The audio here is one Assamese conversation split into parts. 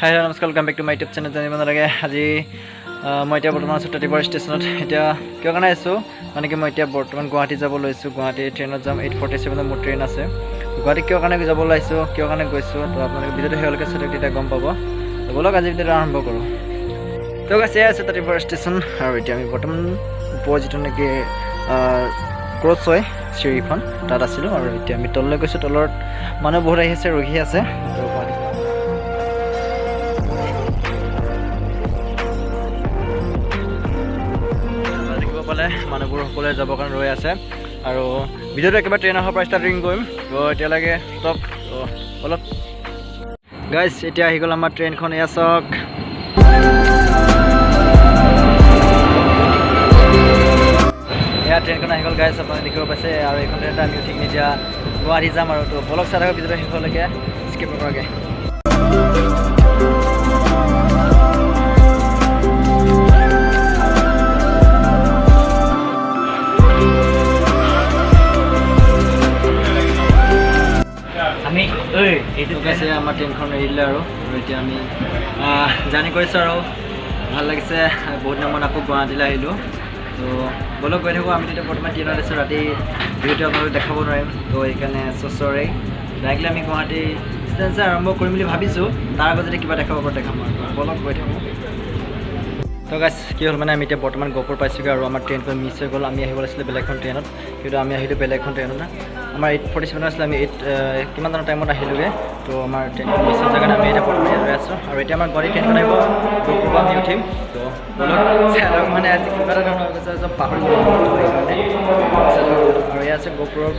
Hi, namaskar. Welcome back to my YouTube channel. Janibo Nalage. Aji Moi এতিয়া বৰ্তমান teldipu ষ্টেচনত এতিয়া কিয় কাৰণে আছো মানে কি মই এতিয়া বৰ্তমান গুৱাহাটী যাব লৈছো গুৱাহাটী ট্ৰেইনত যাম 847 মোৰ ট্ৰেইন আছে গুৱাহাটী কিয় কাৰণে যাব লৈছো কিয় কাৰণে গৈছো তো আপোনালোকে ভিডিওটো হেলকে চাই তেতিয়া গম পাব তো বলক আজি ভিডিওটো আৰম্ভ কৰো তো গাইছে আছে teldipu ষ্টেচন আৰু এতিয়া আমি বৰ্তমান উপজিত নেকি ক্ৰছ হয় চিৰিখন তাত আছিলো আৰু এতিয়া আমি তললৈ গৈছো তলত মানুহ বহুত আহি আছে ৰখি আছে তো মানুহবোৰ সকলে যাব কাৰণে ৰৈ আছে আৰু ভিডিওটো একেবাৰে ট্ৰেইন অহাৰ পৰা ষ্টাৰ্টিং কৰিম তো এতিয়া লাগে ষ্টপ অলপ গাইজ এতিয়া আহি গ'ল আমাৰ ট্ৰেইনখন এয়া চাওক এয়া ট্ৰেইনখন আহি গ'ল গাইজ আপোনালোকে দেখিব পাইছে আৰু এইখন ট্ৰেইনতে আমি উঠি এতিয়া গুৱাহাটী যাম আৰু তো বলক চাই থাকক ভিডিওটো শেষলৈকে স্কিপ নকৰাকৈ আমাৰ ট্ৰেইনখন এৰিলে আৰু এতিয়া আমি জানি কৰিছোঁ আৰু ভাল লাগিছে বহুত দিনৰ আকৌ গুৱাহাটীলৈ আহিলোঁ তো বলক গৈ থাকোঁ আমি তেতিয়া বৰ্তমান ট্ৰেইনত আছোঁ ৰাতি ভিডিঅ'টো আপোনালোকে দেখাব নোৱাৰিম তো সেইকাৰণে চৰি ডাইৰেক্টলি আমি গুৱাহাটী ষ্টেচন আৰম্ভ কৰিম বুলি ভাবিছোঁ তাৰ আগত যদি কিবা দেখাব পাৰোঁ দেখাম আৰু বলক গৈ থাকোঁ তো গাইজ কি হ'ল মানে আমি এতিয়া বৰ্তমান গহপুৰ পাইছোঁগৈ আৰু আমাৰ ট্ৰেইনখন মিছ হৈ গ'ল আমি আহিব লাগিছিলে বেলেগ এখন ট্ৰেইনত কিন্তু আমি আহিলোঁ বেলেগ এখন ট্ৰেইনত না আমাৰ 847 আছিলে আমি কিমান টাইমত আহিলোঁগৈ তো আমাৰ ট্ৰেইনখন মিছ হৈ কাৰণে আমি এতিয়া বৰ্তমান ইয়াত ৰৈ আছোঁ আৰু এতিয়া আমাৰ গুৱাহাটী ট্ৰেইনখন আহিব গহপুৰৰ পৰা আমি উঠিম তো বলক মানে আজি কিবা এটা ধৰণৰ হৈ গৈছে চব পাহৰি গ'লোঁ সেইকাৰণে আৰু এয়া আছে গহপুৰৰ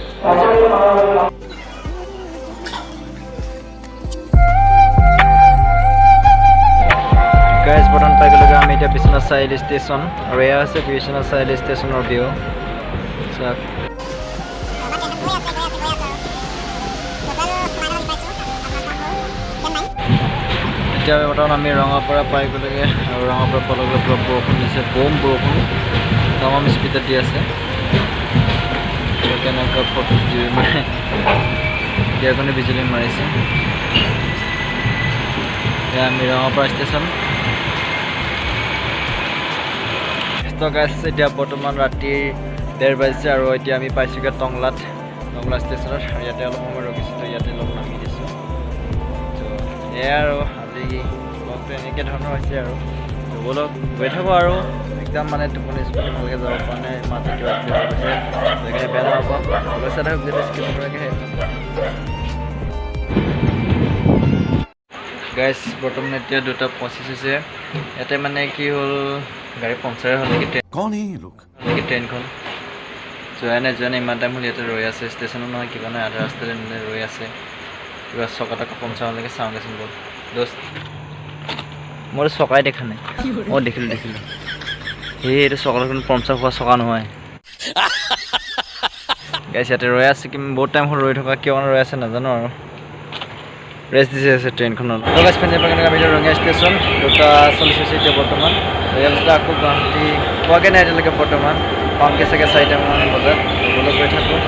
গাইজ বৰ্তমান পাই গ'লোগৈ আমি এতিয়া বিশ্বনাথ চাৰিআলি ষ্টেচন আৰু এয়া আছে বিশ্বনাথ চাৰিআলি ষ্টেচনৰ ভিউ চাওক এতিয়া বৰ্তমান আমি ৰঙৰ পৰা পাই গ'লোগৈ আৰু ৰঙৰ পৰা পলক বৰষুণ দিছে বম বৰষুণ তামাম স্পীডত দি আছে কেনেকুৱা ফটো মানে ইয়াৰ কাৰণে বিজুলী মাৰিছে এয়া আমি ৰঙৰ পৰা ষ্টেচন এতিয়া বৰ্তমান ৰাতিৰ 1:30 বাজিছে আৰু এতিয়া আমি পাইছোঁগৈ টংলা ষ্টেচনত আৰু ইয়াতে অলপ সময় ৰখিছিলোঁ ইয়াতে অলপ নামি দিছোঁ তো এয়াই আৰু আজি ব্লগটো এনেকৈ ধৰণৰ হৈছে আৰু বলক গৈ থাকোঁ আৰু একদম মানে টোপনি ভালকৈ যাব পৰা নাই মাথা কিবা কিবি হৈছে সেইকাৰণে বেয়া নাপাব পইচা থাকক যেতিয়া স্কিপ নকৰাকৈ গাইজ বৰ্তমান এতিয়া 2:25 হৈছে ইয়াতে মানে কি হ'ল গাড়ী পঞ্চাৰে হ'ল নেকি ট্ৰেইনখন যোৱাই নাই ইমান টাইম হ'ল ইয়াতে ৰৈ আছে ষ্টেচনত নহয় কিবা নাই আধা ৰাস্তাতে ৰৈ আছে কিবা চকা টকা পঞ্চাৰ হ'লেকে চাওঁগৈচোন বল দোস্ত মোৰ চকাই দেখা নাই অঁ দেখিলোঁ এইটো চকাখন পঞ্চাৰ হোৱা চকা নহয় গাইজ ইয়াতে ৰৈ আছে বহুত টাইম হ'ল ৰৈ থকা কিয় ৰৈ আছে নাজানো আৰু ৰেষ্ট দিছে আছে ট্ৰেইনখনত গাইজ আমি ৰঙিয়া ষ্টেচন 2:40 হৈছে এতিয়া বৰ্তমান ইয়াৰ পিছত আকৌ গুৱাহাটী পোৱাগৈ নাই এতিয়ালৈকে বৰ্তমান পামগৈ চাগে 4টামান বজাত বলক গৈ থাকোঁ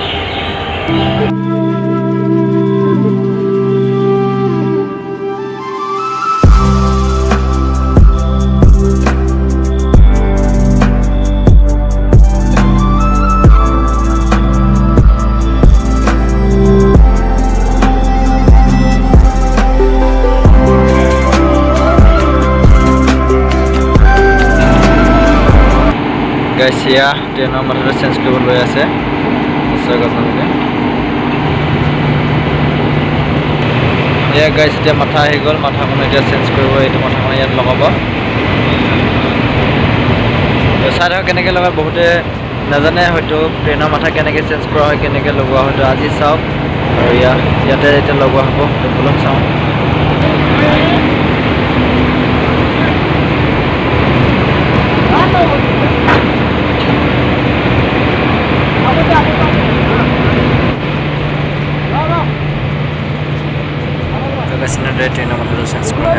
গাইজ এয়া ট্ৰেইনৰ মাথাটো চেঞ্জ কৰিব লৈ আছে আপোনালোকে এয়া গাইজ এতিয়া মাথা আহি গ'ল মাথাখন এতিয়া চেঞ্জ কৰিব এইটো মাথাখন ইয়াত লগাব চাই থাকক কেনেকৈ লগাই বহুতে নাজানে হয়তো ট্ৰেইনৰ মাথা কেনেকৈ চেঞ্জ কৰা হয় কেনেকৈ লগোৱা হয়তো আজি চাওক আৰু ইয়াতে এতিয়া লগোৱা হ'ব বলক চাওঁ ট্ৰেইনৰ মাথাটো চেঞ্জ কৰা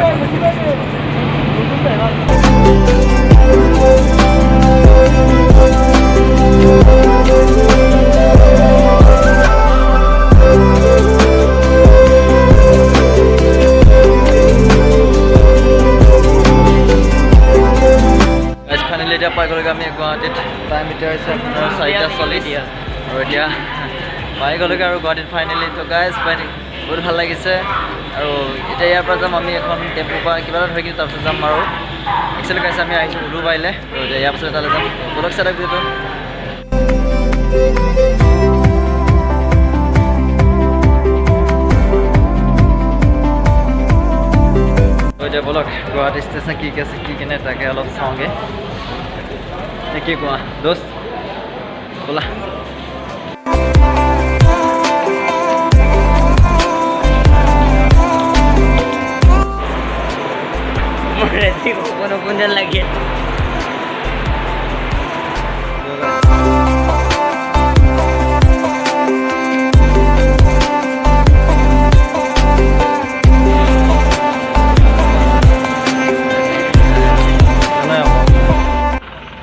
গ'লোগৈ আৰু গুৱাহাটীত ফাইনেলি। তো গাইজ বহুত ভাল লাগিছে আৰু এতিয়া ইয়াৰ পৰা যাম আমি এখন টেম্পু পৰা কিবা এটা ধৰি কিনে তাৰপিছত যাম আৰু একচুৱেলি গাইজ আমি আহিছোঁ উলুবাৰীলে। তো এতিয়া ইয়াৰ পাছত তালৈ যাম। বলক চাই ভিডিঅ'টো। এতিয়া বলক গুৱাহাটী ষ্টেচন কি আছে কি কেনে তাকে অলপ চাওঁগৈ। কি কোৱা দোস্ত ব'লা। লাগে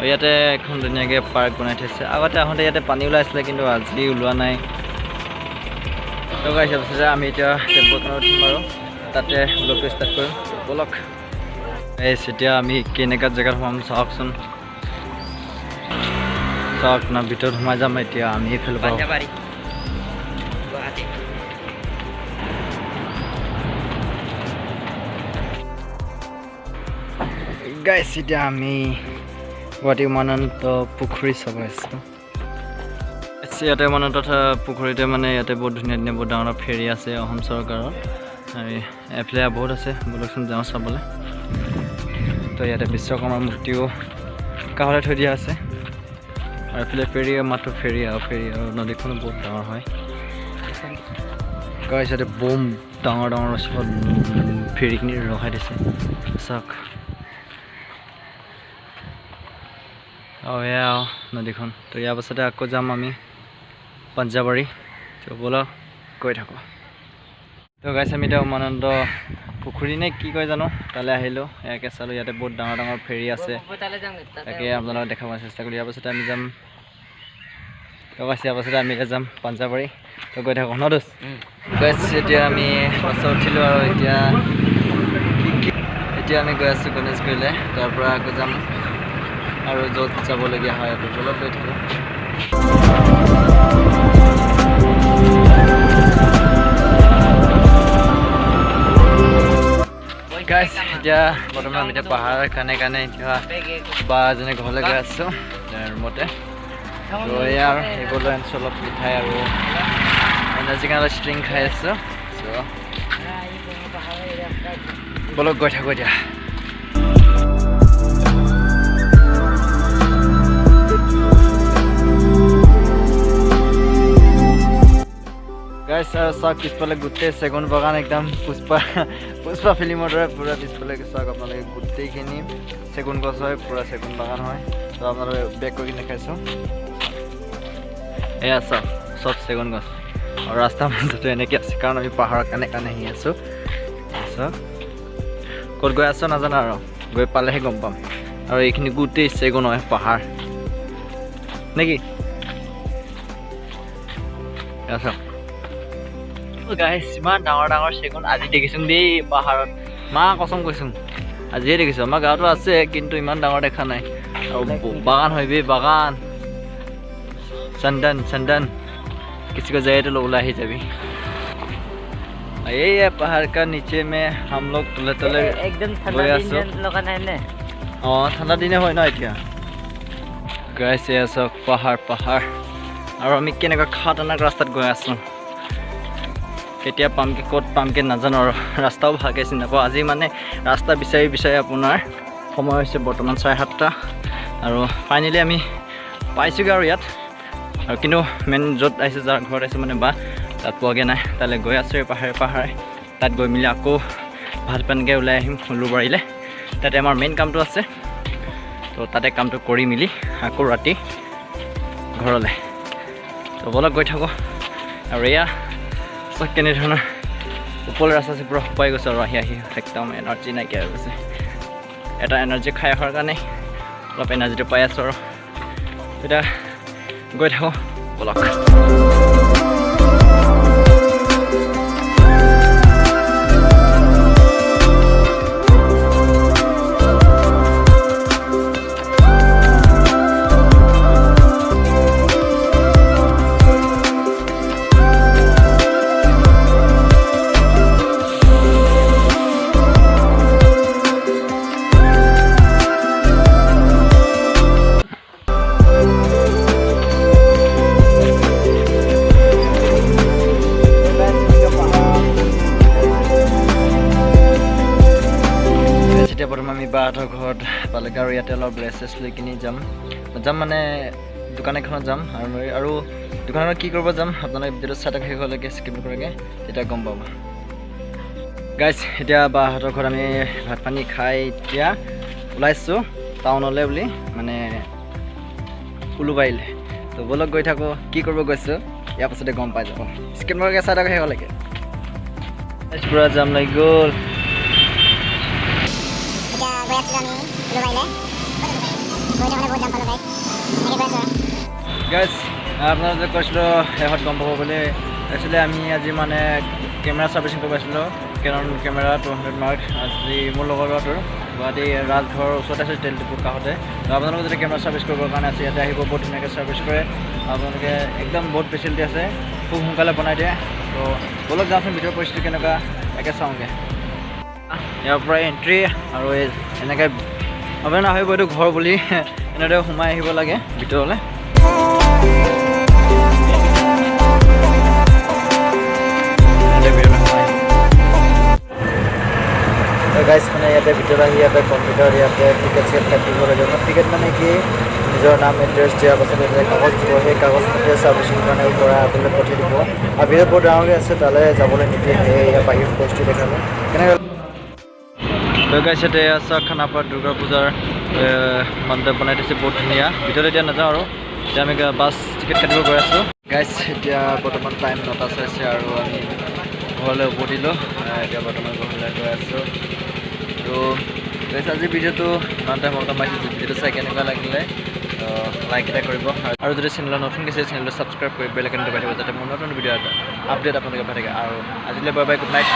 ইয়াতে এখন ধুনীয়াকৈ পাৰ্ক বনাই থৈছে। আগতে আহোঁতে ইয়াতে পানী ওলাইছিলে কিন্তু আজি ওলোৱা নাই। লগাইছে পাছতে আমি এতিয়া টেম্পু এখনত উঠিম আৰু তাতে ব্লগটো ষ্টাৰ্ট কৰিম। বলক এতিয়া আমি কেনেকুৱা জেগাত সোমাম চাওকচোন। চাওক না ভিতৰত সোমাই যাম এতিয়া আমি এইফালে পাওঁ গাইছ। এতিয়া আমি গুৱাহাটী উমানন্দ পুখুৰী চাব আহিছোঁ। ইয়াতে উমানন্দ পুখুৰীতে মানে ইয়াতে বহুত ধুনীয়া ধুনীয়া বহুত ডাঙৰ ফেৰী আছে অসম চৰকাৰৰ। এফালে বহুত আছে বলকচোন যাওঁ চাবলৈ। তো ইয়াতে বিশ্বকৰ্মাৰ মূৰ্তিও কাষতে থৈ দিয়া আছে আৰু এইফালে ফেৰী মাত্ৰ ফেৰী আৰু নদীখনো বহুত ডাঙৰ হয়। গাইছ ইয়াতে বম ডাঙৰ ডাঙৰ ফেৰীখিনি ৰখাই দিছে চাওক। এয়া নদীখন। তো ইয়াৰ পাছতে আকৌ যাম আমি পাঞ্জাবাৰী। তো ব'লক গৈ থাকোঁ। তো গাইছ আমি এতিয়া উমানন্দ পুখুৰী নে কি কয় জানো তালৈ আহিলোঁ। ইয়াকে চালোঁ ইয়াতে বহুত ডাঙৰ ডাঙৰ ফেৰী আছে তাকে আপোনালোকক দেখাব চেষ্টা কৰিলোঁ। ইয়াৰ পাছতে আমি যাম তো গাইছ ইয়াৰ পাছতে আমি যাম পাঞ্জাবাৰী। তো গৈ থাকোঁ ন দোস্ত। গাইছ এতিয়া আমি বাছত উঠিলোঁ আৰু এতিয়া আমি গৈ আছোঁ গণেশগুৰিলৈ। তাৰ পৰা আকৌ যাম আৰু য'ত যাবলগীয়া হয় আৰু বলক গৈ থাকোঁ। গাইছ এতিয়া বৰ্তমান আমি এতিয়া পাহাৰৰ কাণে এতিয়া বা এজনে ঘৰলৈ গৈ আছোঁ ৰুমতে। তো এয়া আৰু এইবোৰ লৈ আনিছোঁ অলপ মিঠাই আৰু এনাৰ্জি কাৰণে ষ্ট্ৰিং খাই আছোঁ। চ' বলক গৈ থাকোঁ এতিয়া। গাইছ আৰু চাওক পিছফালে গোটেই চেগুন বাগান একদম পুষ্পা ফিল্মৰ দৰে পুৰা পিছফালে চাওক আপোনালোকে গোটেইখিনি চেগুন গছ হয় পুৰা চেগুন বাগান হয়। তো আপোনালোকে বেক কৰি কিনে দেখাইছোঁ এয়া চাওক চব চেগুন গছ আৰু ৰাস্তাৰ মাজতো এনেকৈ আছে কাৰণ আমি পাহাৰৰ কাণে আহি আছোঁ। চাওক ক'ত গৈ আছোঁ নাজানো আৰু গৈ পালেহে গম পাম। আৰু এইখিনি গোটেই চেগুন হয় পাহাৰ নেকি চাওক। গাইছ ইমান ডাঙৰ ডাঙৰ চেগুন আজি দেখিছোঁ দেই পাহাৰত। মা কচম কৈছোঁ আজিহে দেখিছোঁ। আমাৰ গাঁৱতো আছে কিন্তু ইমান ডাঙৰ দেখা নাই। আৰু বাগান হয় বে বাগান चंदन किसी को जाए तो लोग उला ही जाबी। ये पहाड़ का नीचे में हम लोग तले एकदम ठंडा दिन लगा है ने। ठंडा दिन হয় না এতিয়া গাইছ এয়া সব পাহাৰ আৰু আমি কেনেকৈ খাতৰনাক ৰাস্তাত গৈ আছোঁ। কেতিয়া পামকে ক'ত পামকে নাজানো আৰু ৰাস্তাও ভালকৈ চিনি নাপাওঁ। আজি মানে ৰাস্তা বিচাৰি আপোনাৰ সময় হৈছে বৰ্তমান 7:30 আৰু ফাইনেলি আমি পাইছোঁগৈ আৰু ইয়াত। আৰু কিন্তু মেইন য'ত আহিছে যাৰ ঘৰত আহিছে মানে বা তাত পোৱাগৈ নাই। তালৈ গৈ আছোঁ পাহাৰে তাত গৈ মেলি আকৌ ভাত পানীকৈ ওলাই আহিম উলুবাৰীলৈ। তাতে আমাৰ মেইন কামটো আছে। তো তাতে কামটো কৰি মেলি আকৌ ৰাতি ঘৰলৈ। তো বলক গৈ থাকোঁ। আৰু এয়া চব কেনেধৰণৰ ওপৰলৈ ৰাস্তা আছে পুৰা শুকাই গৈছে আৰু আহি একদম এনাৰ্জি নাইকিয়া হৈ গৈছে। এটা এনাৰ্জি খাই অহাৰ কাৰণে অলপ এনাৰ্জিটো পাই আছোঁ আৰু এতিয়া গৈ থাকোঁ বলক। আমি বাহঁতৰ ঘৰত পালেগৈ আৰু ইয়াতে অলপ ৰেষ্ট লৈ কিনি যাম মানে দোকান এখনত যাম আৰু দোকানত কি কৰিব যাম আপোনালোকে ভিডিঅ'টো চাই থাকক শেষলৈকে স্কিপ নকৰাকৈ তেতিয়া গম পাব গাইজ এতিয়া বাহঁতৰ ঘৰত আমি ভাত পানী খাই এতিয়া ওলাইছোঁ টাউনলৈ বুলি মানে উলুবাৰীলৈ তো বলক গৈ থাকোঁ কি কৰিব গৈছোঁ ইয়াৰ পাছতে গম পাই যাব স্কিপ নকৰাকৈ চাই থাকক শেষলৈকে পূৰা যাম লাগি গ'ল গাইজ আপোনালোকে কৈছিলোঁ শেষত গম পাব বুলি একচুৱেলি আমি আজি মানে কেমেৰা ছাৰ্ভিচিং কৰিব পাইছিলোঁ কেনন কেমেৰা 200 মাৰ্ক আজি মোৰ লগৰ ল'ৰাটোৰ গুৱাহাটী ৰাজ ঘৰৰ ওচৰতে আছে তেলডিপুৰ কাষতে তো আপোনালোকে যদি কেমেৰা ছাৰ্ভিচ কৰিবৰ কাৰণে আছে ইয়াতে আহিব বহুত ধুনীয়াকৈ ছাৰ্ভিচ কৰে আপোনালোকে একদম বহুত ফেচিলিটি আছে খুব সোনকালে বনাই দিয়ে তো বলক যাওঁচোন ভিতৰৰ পৰিস্থিতি কেনেকুৱা একে চাওঁগৈ ইয়াৰ পৰা এণ্ট্ৰি আৰু এই এনেকৈ আপুনি নাভাবিব এইটো ঘৰ বুলি এনেদৰে সোমাই আহিব লাগে ভিতৰলৈ গাইজ মানে ইয়াতে ভিতৰত আহি ইয়াতে কম্পিউটাৰ ইয়াতে টিকেট চিকেট কাটিব লাগে টিকেট মানে কি নিজৰ নাম এড্ৰেছ দিয়াৰ পাছত কাগজ দিব সেই কাগজপত্ৰ ছাৰ্ভিচিঙৰ কাৰণে পৰা আপোনালোকে পঠিয়াই দিব আৰু ভিতৰত বহুত ডাঙৰকৈ আছে তালৈ যাবলৈ নিদিয়ে সেয়া বাহিৰত বস্তু দেখাব কেনেকৈ গাইজ ইয়াতে আছে খানাপাৰা দুৰ্গা পূজাৰ মণ্ডপ বনাই দিছে বহুত ধুনীয়া ভিতৰত এতিয়া নাযাওঁ আৰু এতিয়া আমি বাছ টিকেট কাটিব গৈ আছোঁ গাইজ এতিয়া বৰ্তমান টাইম 9টা চাইছে আৰু আমি ঘৰলৈ উভতিলোঁ এতিয়া বৰ্তমান ঘৰলৈ গৈ আছোঁ তো গাইজ আজি ভিডিঅ'টো ইমান টাইম পাইছোঁ ভিডিঅ'টো চাই কেনেকুৱা লাগিলে লাইক এটা কৰিব আৰু যদি চেনেলত নতুন গৈছে চেনেলটো ছাবস্ক্ৰাইব কৰি বেল আইকনটো বাঢ়িব যাতে মোৰ নতুন ভিডিঅ' এটা আপডেট আপোনালোকে পাই থাকে আৰু আজিলৈ বাই বাই গুড নাইট